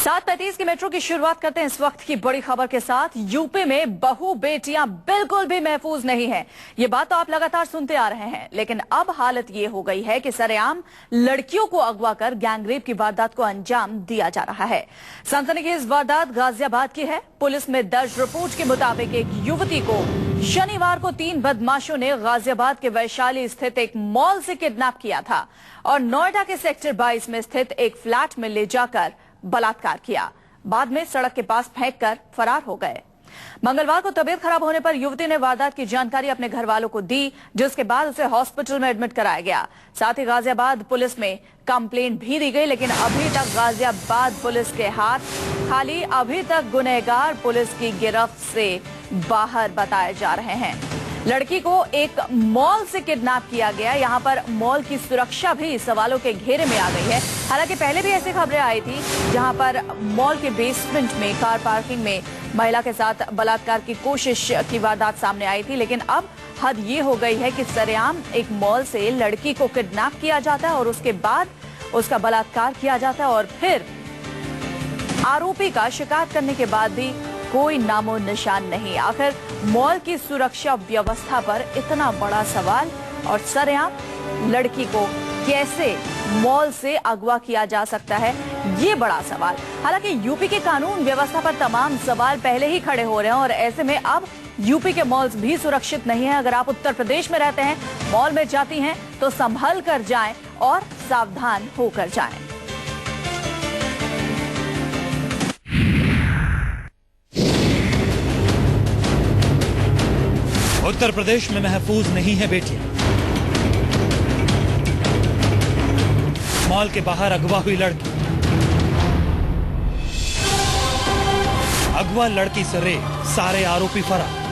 7:35 की मेट्रो की शुरुआत करते हैं इस वक्त की बड़ी खबर के साथ। यूपी में बहू बेटियां बिल्कुल भी महफूज नहीं हैं। ये बात तो आप लगातार सुनते आ रहे हैं, लेकिन अब हालत ये हो गई है कि सरेआम लड़कियों को अगवा कर गैंगरेप की वारदात को अंजाम दिया जा रहा है। सनसनीखेज वारदात गाजियाबाद की है। पुलिस में दर्ज रिपोर्ट के मुताबिक एक युवती को शनिवार को 3 बदमाशों ने गाजियाबाद के वैशाली स्थित एक मॉल से किडनैप किया था और नोएडा के सेक्टर 22 में स्थित एक फ्लैट में ले जाकर बलात्कार किया। बाद में सड़क के पास फेंककर फरार हो गए। मंगलवार को तबीयत खराब होने पर युवती ने वारदात की जानकारी अपने घर वालों को दी, जिसके बाद उसे हॉस्पिटल में एडमिट कराया गया। साथ ही गाजियाबाद पुलिस में कंप्लेंट भी दी गई, लेकिन अभी तक गाजियाबाद पुलिस के हाथ खाली। अभी तक गुनहगार पुलिस की गिरफ्त से बाहर बताए जा रहे हैं। लड़की को एक मॉल से किडनैप किया गया। यहां पर मॉल की सुरक्षा भी सवालों के घेरे में आ गई है। हालांकि पहले भी ऐसी खबरें आई थी जहां पर मॉल के बेसमेंट में कार पार्किंग में महिला के साथ बलात्कार की कोशिश की वारदात सामने आई थी, लेकिन अब हद ये हो गई है कि सरेआम एक मॉल से लड़की को किडनैप किया जाता है और उसके बाद उसका बलात्कार किया जाता है और फिर आरोपी का शिकायत करने के बाद भी कोई नामो निशान नहीं। आखिर मॉल की सुरक्षा व्यवस्था पर इतना बड़ा सवाल और सरेआम लड़की को कैसे मॉल से अगवा किया जा सकता है, ये बड़ा सवाल। हालांकि यूपी के कानून व्यवस्था पर तमाम सवाल पहले ही खड़े हो रहे हैं और ऐसे में अब यूपी के मॉल्स भी सुरक्षित नहीं है। अगर आप उत्तर प्रदेश में रहते हैं, मॉल में जाती हैं तो संभल कर जाएं और सावधान होकर जाएं। उत्तर प्रदेश में महफूज नहीं है बेटियां। मॉल के बाहर अगवा हुई लड़की। अगवा लड़की से रेप, सारे आरोपी फरार।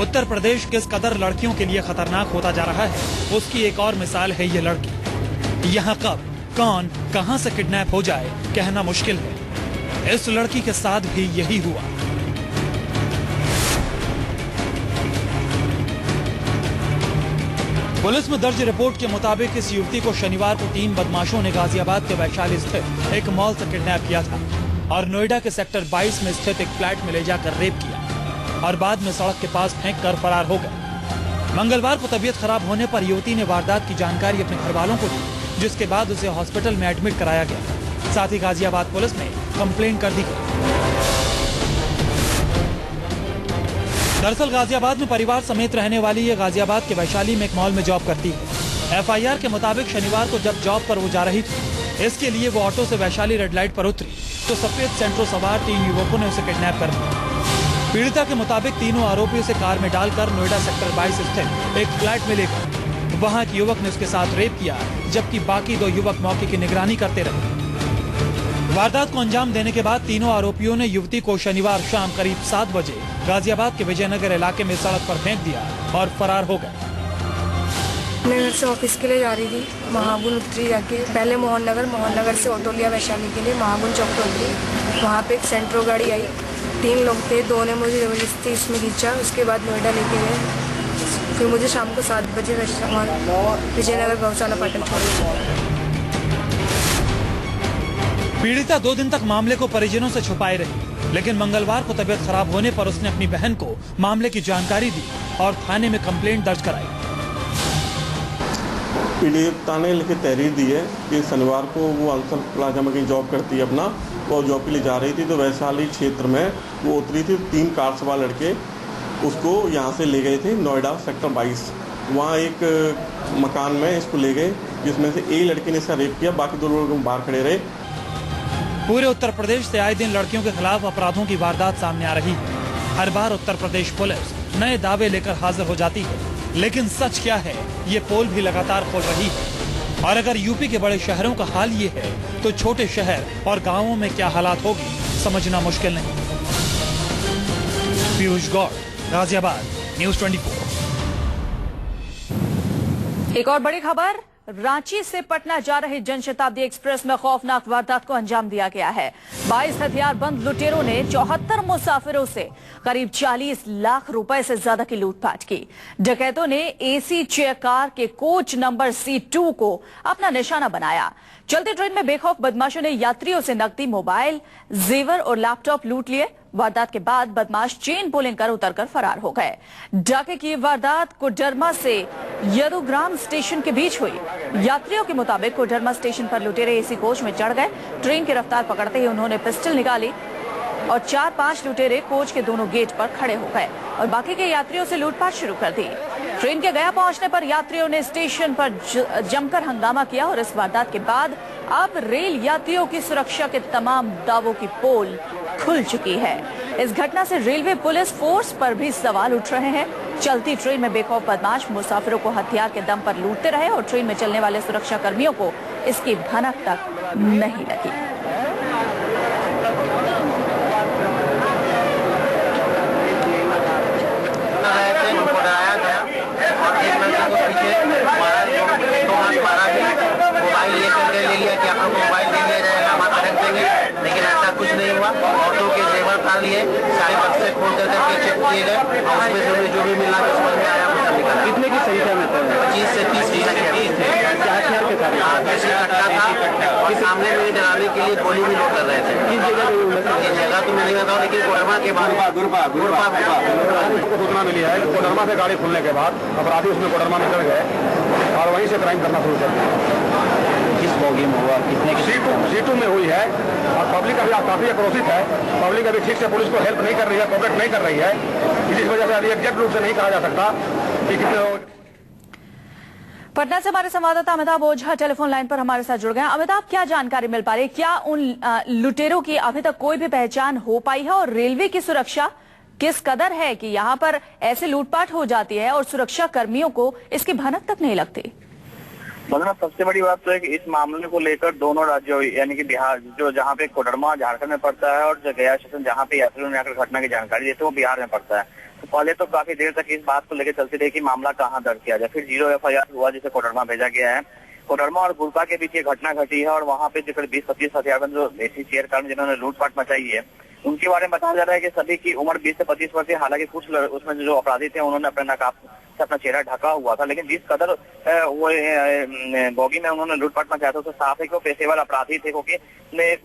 उत्तर प्रदेश किस कदर लड़कियों के लिए खतरनाक होता जा रहा है, उसकी एक और मिसाल है ये लड़की। यहां कब, कौन, कहां से किडनैप हो जाए कहना मुश्किल है। इस लड़की के साथ भी यही हुआ। पुलिस में दर्ज रिपोर्ट के मुताबिक इस युवती को शनिवार को 3 बदमाशों ने गाजियाबाद के वैशाली स्थित एक मॉल से किडनैप किया था और नोएडा के सेक्टर 22 में स्थित एक फ्लैट में ले जाकर रेप किया और बाद में सड़क के पास फेंक कर फरार हो गए। मंगलवार को तबीयत खराब होने पर युवती ने वारदात की जानकारी अपने घर वालों को दी, जिसके बाद उसे हॉस्पिटल में एडमिट कराया गया। साथ ही गाजियाबाद पुलिस में कंप्लेंट कर दी गई। दरअसल गाजियाबाद में परिवार समेत रहने वाली ये गाजियाबाद के वैशाली में एक मॉल में जॉब करती है। एफआईआर के मुताबिक शनिवार को जब जॉब पर वो जा रही थी, इसके लिए वो ऑटो से वैशाली रेड लाइट पर उतरी तो सफेद सेंट्रो सवार 3 युवकों ने उसे किडनैप कर लिया। पीड़िता के मुताबिक तीनों आरोपी उसे कार में डालकर नोएडा सेक्टर 22 स्थित एक फ्लैट में लेकर वहां एक युवक ने उसके साथ रेप किया, जबकि बाकी 2 युवक मौके की निगरानी करते रहे। वारदात को अंजाम देने के बाद तीनों आरोपियों ने युवती को शनिवार शाम करीब 7 बजे गाजियाबाद के विजयनगर इलाके में सड़क पर फेंक दिया और फरार हो गए। मैं घर से ऑफिस के लिए जा रही थी, महागुन उतरी जाके पहले मोहन नगर से ऑटो लिया वैशाली के लिए, महागुन चौक पर उतरी। वहाँ पे एक सेंट्रो गाड़ी आई, 3 लोग थे, 2 ने मुझे जबरदस्ती इसमें खींचा। उसके बाद नोएडा लेके गए, फिर मुझे शाम को 7 बजे विजयनगर गौशाला पाटन छोड़। पीड़िता 2 दिन तक मामले को परिजनों से छुपाए रही, लेकिन मंगलवार को तबीयत खराब होने पर उसने अपनी बहन को मामले की जानकारी दी और थाने में कंप्लेंट दर्ज कराई। पीड़िता ने लिखित तहरीर दी है कि शनिवार को वो अंसल प्लाजा में कहीं जॉब करती है अपना, वो जॉब के लिए जा रही थी तो वैशाली क्षेत्र में वो उतरी थी। 3 कार सवार लड़के उसको यहाँ से ले गए थे नोएडा सेक्टर 22। वहाँ एक मकान में इसको ले गए, जिसमें से एक लड़के ने इसका रेप किया, बाकी 2 लोग बाहर खड़े रहे। पूरे उत्तर प्रदेश से आए दिन लड़कियों के खिलाफ अपराधों की वारदात सामने आ रही है। हर बार उत्तर प्रदेश पुलिस नए दावे लेकर हाजिर हो जाती है, लेकिन सच क्या है ये पोल भी लगातार खोल रही है। और अगर यूपी के बड़े शहरों का हाल ये है तो छोटे शहर और गाँवों में क्या हालात होगी समझना मुश्किल नहीं। पीयूष गौड़, गाजियाबाद, न्यूज़ 24। एक और बड़ी खबर, रांची से पटना जा रही जनशताब्दी एक्सप्रेस में खौफनाक वारदात को अंजाम दिया गया है। 22 हथियारबंद लुटेरों ने 74 मुसाफिरों से करीब 40 लाख रुपए से ज्यादा की लूटपाट की। डकैतों ने एसी चेयर कार के कोच नंबर C2 को अपना निशाना बनाया। चलती ट्रेन में बेखौफ बदमाशों ने यात्रियों से नकदी, मोबाइल, जेवर और लैपटॉप लूट लिए। वारदात के बाद बदमाश चेन पुलिंग कर उतरकर फरार हो गए। डाके की वारदात कोडरमा से यदुग्राम स्टेशन के बीच हुई। यात्रियों के मुताबिक कोडरमा स्टेशन पर लुटेरे एसी कोच में चढ़ गए। ट्रेन की रफ्तार पकड़ते ही उन्होंने पिस्टल निकाली और 4-5 लुटेरे कोच के दोनों गेट पर खड़े हो गए और बाकी के यात्रियों से लूटपाट शुरू कर दी। ट्रेन के गया पहुंचने पर यात्रियों ने स्टेशन पर जमकर हंगामा किया और इस वारदात के बाद अब रेल यात्रियों की सुरक्षा के तमाम दावों की पोल खुल चुकी है। इस घटना से रेलवे पुलिस फोर्स पर भी सवाल उठ रहे हैं। चलती ट्रेन में बेखौफ बदमाश मुसाफिरों को हथियार के दम पर लूटते रहे और ट्रेन में चलने वाले सुरक्षा कर्मियों को इसकी भनक तक नहीं लगी। कुछ नहीं हुआ। ऑटो के जेवर उतार लिए, सारे बक्से खोल करके चेक किए गए और उसमें जो भी मिला समझ में आया वो सब निकला। कितने की संख्या में थे? 25 से 30 हथियार के साथ जैसे कट्टा था कि सामने में डराने के लिए गोली भी लोग कर रहे थे। किस जगह तो मैं नहीं बताऊँ, लेकिन कोडरमा के बाद सूचना मिली है कि कोडरमा से गाड़ी खुलने के बाद अपराधी उसमें कोडरमा में चढ़ गए और वहीं से क्राइम करना शुरू कर दिया। किस बोगी में हुआ? कितने की? C2 में हुई है और पब्लिक अभी काफी आक्रोशित है। पब्लिक अभी ठीक से पुलिस को हेल्प नहीं कर रही है, कोऑपरेट नहीं कर रही है। इसी वजह से अभी एग्जैक्ट रूप से नहीं कहा जा सकता कि कितने। पटना से हमारे संवाददाता अमिताभ ओझा टेलीफोन लाइन पर हमारे साथ जुड़ गए। अमिताभ, क्या जानकारी मिल पा रही है? क्या उन लुटेरों की अभी तक कोई भी पहचान हो पाई है और रेलवे की सुरक्षा किस कदर है कि यहाँ पर ऐसे लूटपाट हो जाती है और सुरक्षा कर्मियों को इसकी भनक तक नहीं लगती? मतलब सबसे बड़ी बात तो है कि इस मामले को लेकर दोनों राज्यों यानी कि बिहार, जो जहाँ पे कोडरमा झारखंड में पड़ता है और गया स्टेशन जहाँ पे यात्रियों ने आकर घटना की जानकारी देते हैं वो बिहार में पड़ता है। तो पहले तो काफी देर तक इस बात को लेकर चलती रही कि मामला कहाँ दर्ज किया जाए। फिर 0 FIR हुआ जिसे कोडरमा भेजा गया है। कोडरमा और गुरपा के बीच ये घटना घटी है और वहाँ पे जो 20-25 हथियारबंद जो एसी चेयर कार में जिन्होंने लूटपाट मचाई है उनके बारे में बताया जा रहा है कि सभी की उम्र 20 से 25 वर्ष है। हालांकि कुछ उसमें जो अपराधी थे उन्होंने अपने नकाब से अपना चेहरा ढका हुआ था, लेकिन जिस कदर वो बोगी में उन्होंने लूटपाट मचाया था उससे साफ है कि वो पेशेवर अपराधी थे, क्योंकि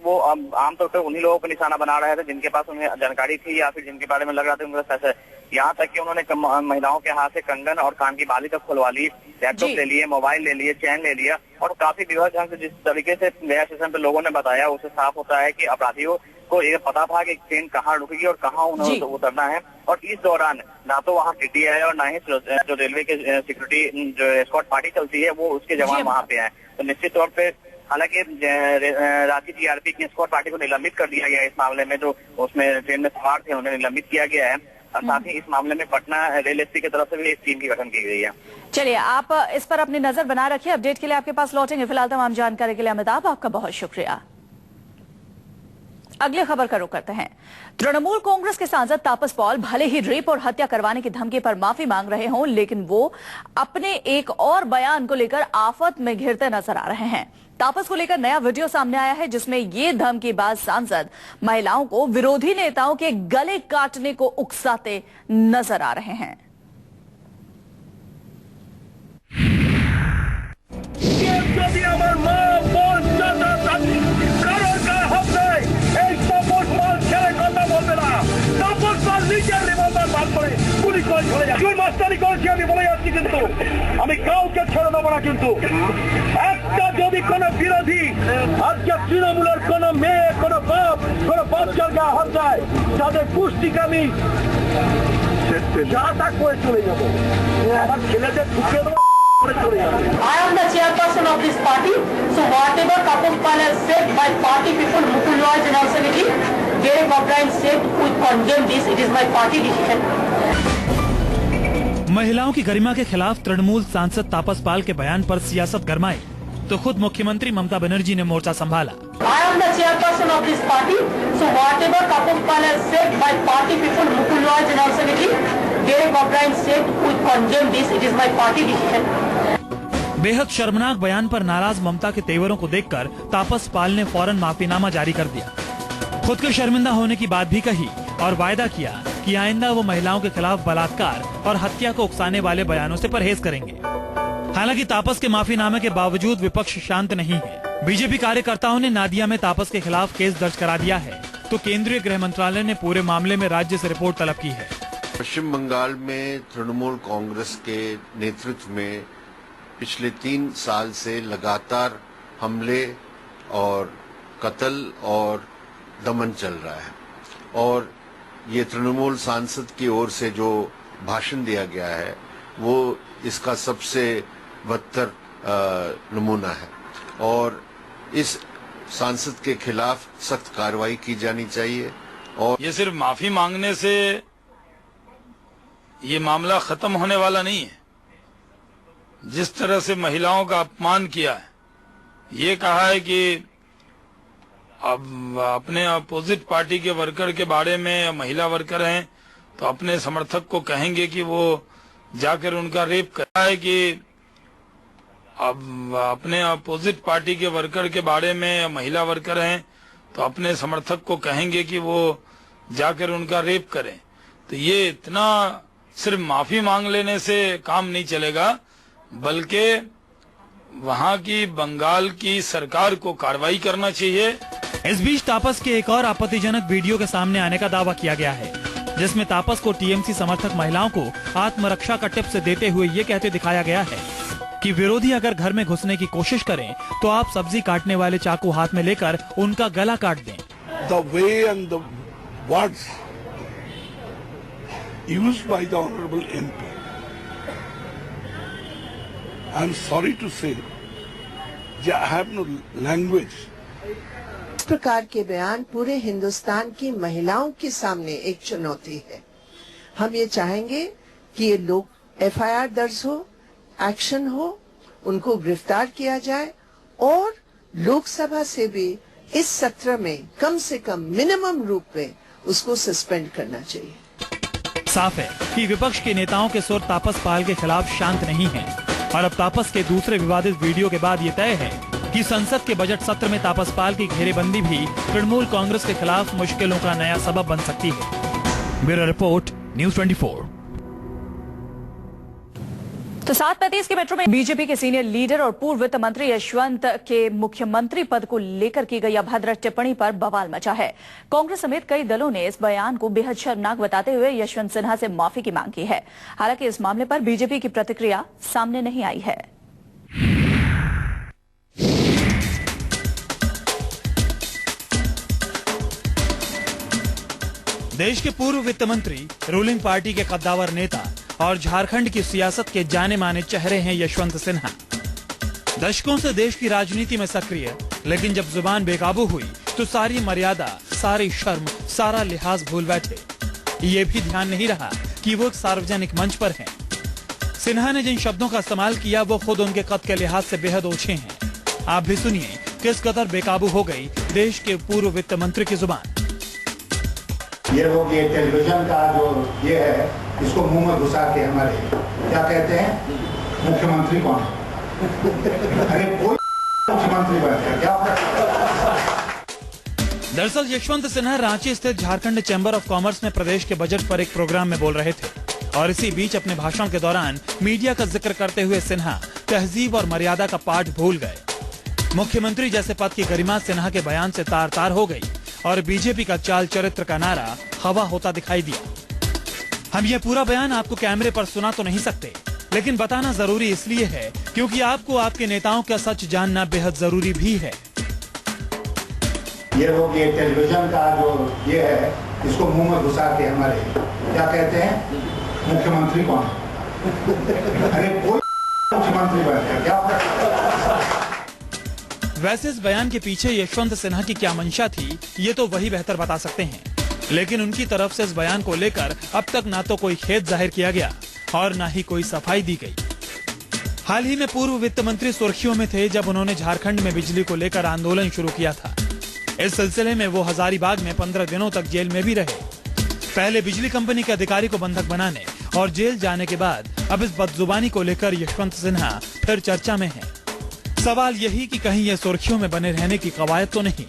वो आमतौर पर उन्हीं लोगों को निशाना बना रहे थे जिनके पास उन्हें जानकारी थी या फिर जिनके बारे में लग रहा था उनका सच है। यहाँ तक कि उन्होंने महिलाओं के हाथ से कंगन और कान की बाली तक खुलवा ली, लैपटॉप ले लिए, मोबाइल ले लिए, चैन ले लिया और काफी विवश ढंग से जिस तरीके से गया स्टेशन पे लोगों ने बताया उससे साफ होता है कि अपराधियों को ये पता था कि ट्रेन कहाँ रुकेगी और कहाँ उन्हें उतरना है। और इस दौरान ना तो वहाँ TTI है और ना ही जो रेलवे के सिक्योरिटी जो एस्कॉर्ट पार्टी चलती है वो उसके जवान वहाँ पे हैं। तो निश्चित तौर पे हालांकि रांची TRP की एस्कॉर्ट पार्टी को निलंबित कर दिया गया है। इस मामले में जो उसमें ट्रेन में सवार थे उन्हें निलंबित किया गया है और साथ ही इस मामले में पटना रेल SP की तरफ से भी एक टीम की गठन की गई है। चलिए, आप इस पर अपनी नजर बनाए रखिए। अपडेट के लिए आपके पास लौटेंगे। फिलहाल तमाम जानकारी के लिए अमिताभ आपका बहुत शुक्रिया। अगली खबर का रुख करते हैं। तृणमूल कांग्रेस के सांसद तापस पॉल भले ही रेप और हत्या करवाने की धमकी पर माफी मांग रहे हों, लेकिन वो अपने एक और बयान को लेकर आफत में घिरते नजर आ रहे हैं। तापस को लेकर नया वीडियो सामने आया है जिसमें ये धमकीबाज सांसद महिलाओं को विरोधी नेताओं के गले काटने को उकसाते नजर आ रहे हैं। আমি কাউকে ছেড়ে দেবো না, কিন্তু একটা যদি কোনো বিরোধী আজকে তৃণমূলের কোনো মেয়ে, কোনো বাপ, কোনো বাচ্চার গায়ে হাত যায় তাদের পুষ্টিকে আমি যা তা করে চলে যাবো। আমার ছেলেদের ঢুকে দেবো। I am the chairperson of this party, so whatever Tapas Pal has said, my party people, Mukul Roy and also Derek O'Brien said, we condemn this. It is my party decision. महिलाओं की गरिमा के खिलाफ तृणमूल सांसद तापस पाल के बयान पर सियासत गरमाई तो खुद मुख्यमंत्री ममता बनर्जी ने मोर्चा संभाला। I am the chairperson of this party, so whatever Tapas Pal has said, my party people, Mukul Roy and also Derek O'Brien said, we condemn this. It is my party decision. बेहद शर्मनाक बयान पर नाराज ममता के तेवरों को देखकर तापस पाल ने फौरन माफीनामा जारी कर दिया। खुद के शर्मिंदा होने की बात भी कही और वायदा किया कि आइंदा वो महिलाओं के खिलाफ बलात्कार और हत्या को उकसाने वाले बयानों से परहेज करेंगे। हालांकि तापस के माफीनामे के बावजूद विपक्ष शांत नहीं है। बीजेपी कार्यकर्ताओं ने नादिया में तापस के खिलाफ केस दर्ज करा दिया है, तो केंद्रीय गृह मंत्रालय ने पूरे मामले में राज्य से रिपोर्ट तलब की है। पश्चिम बंगाल में तृणमूल कांग्रेस के नेतृत्व में पिछले 3 साल से लगातार हमले और कत्ल और दमन चल रहा है, और ये तृणमूल सांसद की ओर से जो भाषण दिया गया है वो इसका सबसे बदतर नमूना है, और इस सांसद के खिलाफ सख्त कार्रवाई की जानी चाहिए। और ये सिर्फ माफी मांगने से ये मामला खत्म होने वाला नहीं है। जिस तरह से महिलाओं का अपमान किया है, ये कहा है कि अब अपने अपोजिट पार्टी के वर्कर के बारे में, महिला वर्कर हैं तो अपने समर्थक को कहेंगे कि वो जाकर उनका रेप करा है, कि अब अपने अपोजिट पार्टी के वर्कर के बारे में, महिला वर्कर हैं तो अपने समर्थक को कहेंगे कि वो जाकर उनका रेप करें। तो ये इतना सिर्फ माफी मांग लेने से काम नहीं चलेगा, बल्कि वहां की बंगाल की सरकार को कार्रवाई करना चाहिए। इस बीच तापस के एक और आपत्तिजनक वीडियो के सामने आने का दावा किया गया है, जिसमें तापस को टीएमसी समर्थक महिलाओं को आत्मरक्षा का टिप्स देते हुए ये कहते दिखाया गया है कि विरोधी अगर घर में घुसने की कोशिश करें तो आप सब्जी काटने वाले चाकू हाथ में लेकर उनका गला काट दें। The way and the words used by the honorable MP, I am sorry to say, I have no language. इस प्रकार के बयान पूरे हिंदुस्तान की महिलाओं के सामने एक चुनौती है। हम ये चाहेंगे कि ये लोग एफआईआर दर्ज हो, एक्शन हो, उनको गिरफ्तार किया जाए, और लोकसभा से भी इस सत्र में कम से कम मिनिमम रूप में उसको सस्पेंड करना चाहिए। साफ है कि विपक्ष के नेताओं के सुर तापस पाल के खिलाफ शांत नहीं है, और अब तापस के दूसरे विवादित वीडियो के बाद ये तय है कि संसद के बजट सत्र में तापस पाल की घेरेबंदी भी तृणमूल कांग्रेस के खिलाफ मुश्किलों का नया सबब बन सकती है। Bureau report, news 24। तो 7:35 के मेट्रो में बीजेपी के सीनियर लीडर और पूर्व वित्त मंत्री यशवंत के मुख्यमंत्री पद को लेकर की गई अभद्र टिप्पणी पर बवाल मचा है। कांग्रेस समेत कई दलों ने इस बयान को बेहद शर्मनाक बताते हुए यशवंत सिन्हा से माफी की मांग की है। हालांकि इस मामले पर बीजेपी की प्रतिक्रिया सामने नहीं आई है। देश के पूर्व वित्त मंत्री, रूलिंग पार्टी के कद्दावर नेता और झारखंड की सियासत के जाने माने चेहरे हैं यशवंत सिन्हा। दशकों से देश की राजनीति में सक्रिय, लेकिन जब जुबान बेकाबू हुई तो सारी मर्यादा, सारी शर्म, सारा लिहाज भूल बैठे। ये भी ध्यान नहीं रहा कि वो एक सार्वजनिक मंच पर हैं। सिन्हा ने जिन शब्दों का इस्तेमाल किया वो खुद उनके कद के लिहाज से बेहद ओछे हैं। आप भी सुनिए किस कदर बेकाबू हो गई देश के पूर्व वित्त मंत्री की जुबान। ये लोग ये टेलीविजन का जो ये है, इसको मुंह में घुसा के हमारे क्या कहते हैं, मुख्यमंत्री कौन? अरे कोई मुख्यमंत्री बनता क्या? दरअसल यशवंत सिन्हा रांची स्थित झारखंड चैम्बर ऑफ कॉमर्स में प्रदेश के बजट पर एक प्रोग्राम में बोल रहे थे, और इसी बीच अपने भाषण के दौरान मीडिया का जिक्र करते हुए सिन्हा तहजीब और मर्यादा का पाठ भूल गए। मुख्यमंत्री जैसे पद की गरिमा सिन्हा के बयान से तार तार हो गई, और बीजेपी का चाल चरित्र का नारा हवा होता दिखाई दिया। हम ये पूरा बयान आपको कैमरे पर सुना तो नहीं सकते, लेकिन बताना जरूरी इसलिए है क्योंकि आपको आपके नेताओं का सच जानना बेहद जरूरी भी है। ये लोग ये टेलीविजन का जो ये है, इसको मुंह में घुसा के हमारे क्या कहते हैं, मुख्यमंत्री कौन? अरे कोई मुख्यमंत्री बनता क्या? वैसे इस बयान के पीछे यशवंत सिन्हा की क्या मंशा थी, ये तो वही बेहतर बता सकते हैं, लेकिन उनकी तरफ से इस बयान को लेकर अब तक ना तो कोई खेद जाहिर किया गया और ना ही कोई सफाई दी गई। हाल ही में पूर्व वित्त मंत्री सुर्खियों में थे जब उन्होंने झारखंड में बिजली को लेकर आंदोलन शुरू किया था। इस सिलसिले में वो हजारीबाग में 15 दिनों तक जेल में भी रहे। पहले बिजली कंपनी के अधिकारी को बंधक बनाने और जेल जाने के बाद अब इस बदजुबानी को लेकर यशवंत सिन्हा फिर चर्चा में है। सवाल यही कि कहीं ये सुर्खियों में बने रहने की कवायद तो नहीं।